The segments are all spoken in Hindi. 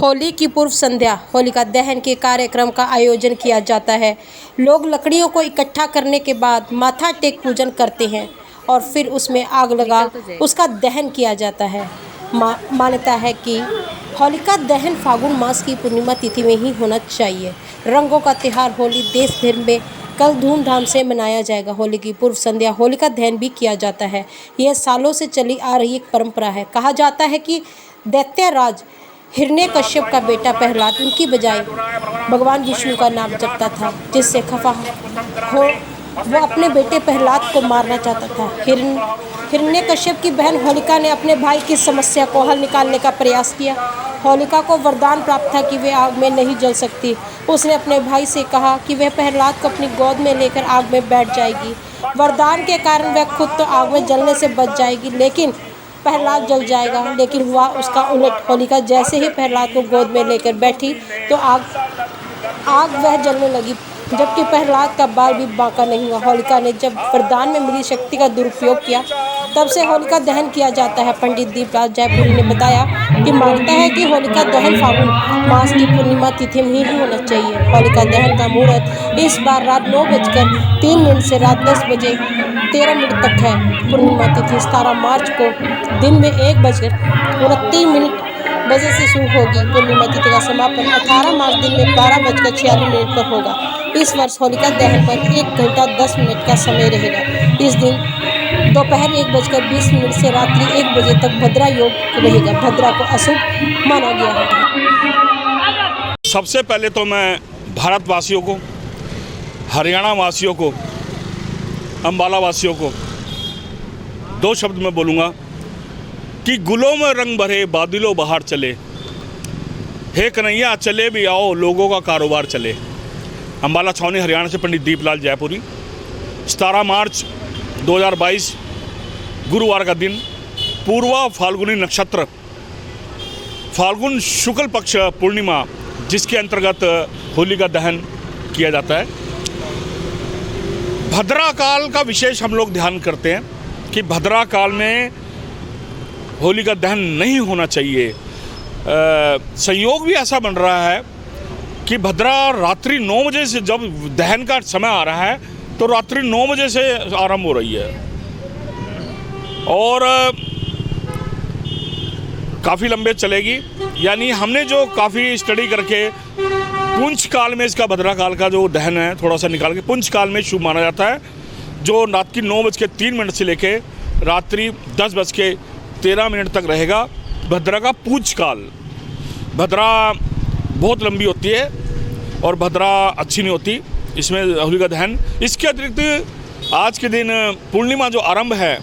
होली की पूर्व संध्या होलिका दहन के कार्यक्रम का आयोजन किया जाता है। लोग लकड़ियों को इकट्ठा करने के बाद माथा टेक पूजन करते हैं और फिर उसमें आग लगा उसका दहन किया जाता है। मान्यता है कि होलिका दहन फागुन मास की पूर्णिमा तिथि में ही होना चाहिए। रंगों का त्यौहार होली देश भर में कल धूमधाम से मनाया जाएगा। होली की पूर्व संध्या होलिका दहन भी किया जाता है। यह सालों से चली आ रही एक परंपरा है। कहा जाता है कि दैत्यराज हिरण्यकश्यप का बेटा प्रहलाद उनकी बजाय भगवान विष्णु का नाम जपता था, जिससे खफा हो वो अपने बेटे प्रहलाद को मारना चाहता था। हिरण्यकश्यप की बहन होलिका ने अपने भाई की समस्या को हल निकालने का प्रयास किया। होलिका को वरदान प्राप्त था कि वह आग में नहीं जल सकती। उसने अपने भाई से कहा कि वह प्रहलाद को अपनी गोद में लेकर आग में बैठ जाएगी। वरदान के कारण वह खुद तो आग में जलने से बच जाएगी, लेकिन प्रहलाद जल जाएगा। लेकिन हुआ उसका उलट। होलिका जैसे ही प्रहलाद को गोद में लेकर बैठी तो आग वह जलने लगी, जबकि प्रहलाद का बाल भी बांका नहीं हुआ। होलिका ने जब वरदान में मिली शक्ति का दुरुपयोग किया, तब से होलिका दहन किया जाता है। पंडित दीपराज जयपुरी ने बताया कि मान्यता है कि होलिका दहन फागुन मास की पूर्णिमा तिथि में ही होना चाहिए। होलिका दहन का मुहूर्त इस बार रात 9:03 से रात 10:13 तक है। पूर्णिमा तिथि 17 मार्च को दिन में 1:29 बजे से शुरू होगी। पूर्णिमा तिथि का समापन 18 मार्च दिन में 12:46 पर होगा। इस वर्ष होलिका दहन पर 1 घंटा 10 मिनट का समय रहेगा। इस दिन दोपहर 1:20 से रात्रि 1 बजे तक भद्रा योग रहेगा। भद्रा को अशुभ माना गया है। सबसे पहले तो मैं भारतवासियों को, हरियाणा वासियों को, अम्बाला वासियों को 2 शब्द में बोलूँगा कि गुलों में रंग भरे बादलों बाहर चले, हे कन्हैया चले भी आओ लोगों का कारोबार चले। अम्बाला छावनी हरियाणा से पंडित दीपलाल जयपुरी। 17 मार्च 2022 गुरुवार का दिन, पूर्वा फाल्गुनी नक्षत्र, फाल्गुन शुक्ल पक्ष पूर्णिमा, जिसके अंतर्गत होलिका दहन किया जाता है। भद्रा काल का विशेष हम लोग ध्यान करते हैं कि भद्रा काल में होलिका दहन नहीं होना चाहिए। संयोग भी ऐसा बन रहा है कि भद्रा रात्रि 9 बजे से, जब दहन का समय आ रहा है तो रात्रि 9 बजे से आरंभ हो रही है और काफ़ी लंबे चलेगी। यानी हमने जो काफ़ी स्टडी करके पुंछ काल में इसका भद्रा काल का जो दहन है थोड़ा सा निकाल के पुंछ काल में शुभ माना जाता है, जो रात की 9:03 से लेके रात्रि 10:13 तक रहेगा। भद्रा का पूंछ काल। भद्रा बहुत लंबी होती है और भद्रा अच्छी नहीं होती, इसमें होलिका दहन। इसके अतिरिक्त आज के दिन पूर्णिमा जो आरंभ है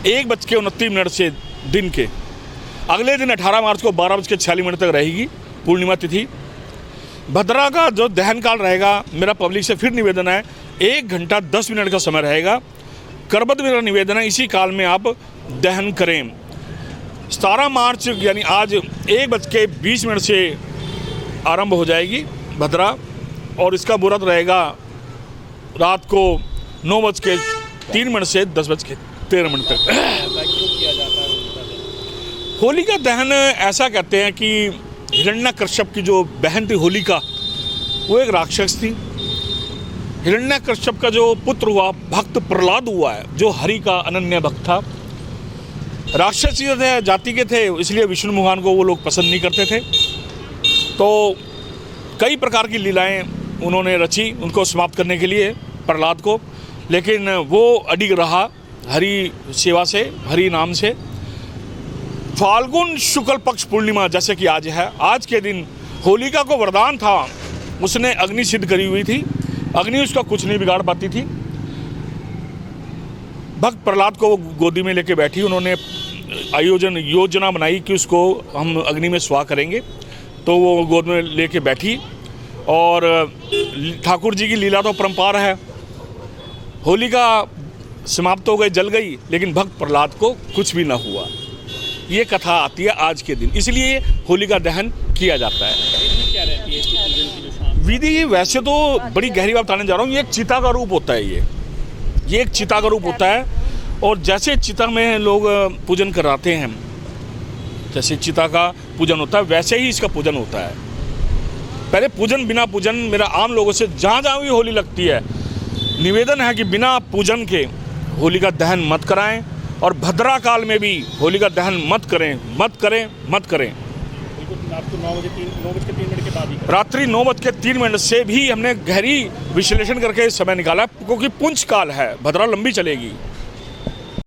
1:29 से दिन के, अगले दिन 18 मार्च को 12:46 तक रहेगी पूर्णिमा तिथि। भद्रा का जो दहन काल रहेगा, मेरा पब्लिक से फिर निवेदन है, 1 घंटा 10 मिनट का समय रहेगा। करबद्ध मेरा निवेदन है, इसी काल में आप दहन करें। 17 मार्च यानी आज 1:20 से आरंभ हो जाएगी भद्रा और इसका मुहूर्त रहेगा रात को 9:03 से 10:13 तक। होलिका दहन ऐसा कहते हैं कि हिरण्यकश्यप की जो बहन थी होलिका, वो एक राक्षस थी। हिरण्यकश्यप का जो पुत्र हुआ भक्त प्रहलाद हुआ है, जो हरि का अनन्य भक्त था। राक्षस जाति के थे, इसलिए विष्णु भगवान को वो लोग पसंद नहीं करते थे। तो कई प्रकार की लीलाएं उन्होंने रची उनको समाप्त करने के लिए, प्रहलाद को, लेकिन वो अडिग रहा हरि सेवा से, हरि नाम से। फाल्गुन शुक्ल पक्ष पूर्णिमा जैसे कि आज है, आज के दिन होलिका को वरदान था, उसने अग्नि सिद्ध करी हुई थी, अग्नि उसका कुछ नहीं बिगाड़ पाती थी। भक्त प्रहलाद को गोदी में लेके बैठी, उन्होंने योजना बनाई कि उसको हम अग्नि में स्वाह करेंगे, तो वो गोद में लेके बैठी और ठाकुर जी की लीला तो परंपार है। होलिका समाप्त हो गई, जल गई, लेकिन भक्त प्रहलाद को कुछ भी ना हुआ। ये कथा आती है आज के दिन, इसलिए होलिका दहन किया जाता है। क्या रहती है इसकी पूजन की जो शाम विधि? वैसे तो बड़ी गहरी बात बताने जा रहा हूँ। ये एक चिता का रूप होता है, ये एक चिता का रूप होता है और जैसे चिता में लोग पूजन कराते हैं जैसे चिता का पूजन होता है वैसे ही इसका पूजन होता है। पहले पूजन बिना पूजन मेरा आम लोगों से जहाँ जहाँ भी होली लगती है निवेदन है कि बिना पूजन के होली का दहन मत कराएं और भद्रा काल में भी होली का दहन मत करें। आपको 9:03 के बाद ही रात्रि 9:03 से भी हमने गहरी विश्लेषण करके समय निकाला, क्योंकि पुंछ काल है, भद्रा लंबी चलेगी।